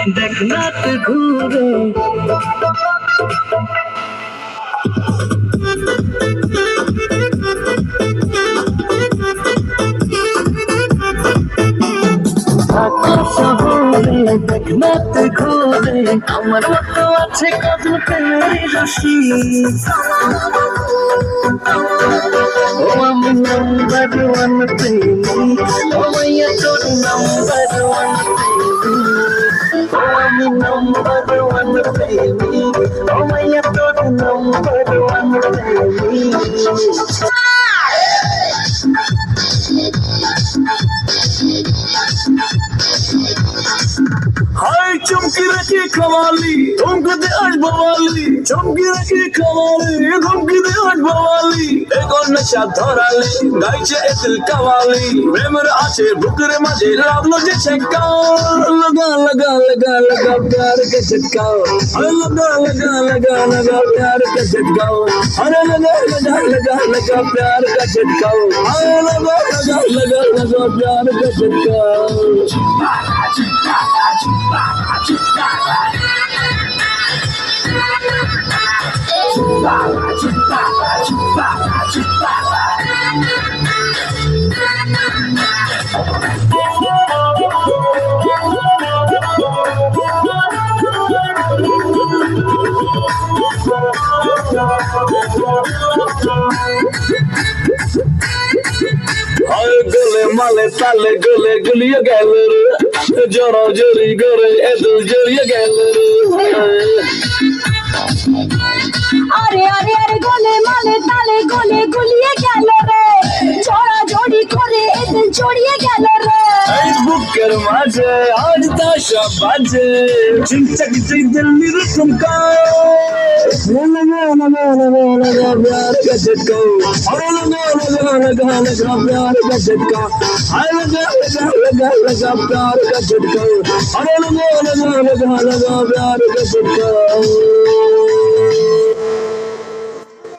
देख रात घूरे देख रात घूरे আমার মতো আছে কত প্রেমের রশি ও আমি নাম্বার ওয়ান প্রেমী ও মাইয়া তোর নাম্বার ওয়ান প্রেমী ও আমি নাম্বার ওয়ান প্রেমী ও মাইয়া তোর নাম্বার ওয়ান প্রেমী हाय चमकी रखी कवाली धमकी दे आज बवाली चमकी रखी कवाली धमकी दे आज बवाली एक और नशा धराले गाइचे दिल कवाली प्रेमर आछे बुकरे मजे लागलो जे छक्का लगा लगा लगा लगा प्यार के झटका अरे लगा लगा लगा लगा प्यार के झटका अरे लगा लगा लगा लगा प्यार का झटका अरे लगा लगा लगा लगा प्यार का झटका गले माले ताले गले गलिया गैल जरा जरी गरे एदल जरिया गैल अरे अरे अरे गोले माले ताले गोले गुलिए गैल रे जरा जोड़ी करे एदल जोड़िए गैल रे बुकर माजे आज ताशा बाजे चिंचक ची दिल्ली रकम का लगा लगा लगा लगा प्यार का झटका अरे लगा लगा लगा लगा प्यार का झटका अरे लगा लगा लगा लगा प्यार का झटका अरे लगा लगा लगा लगा प्यार का झटका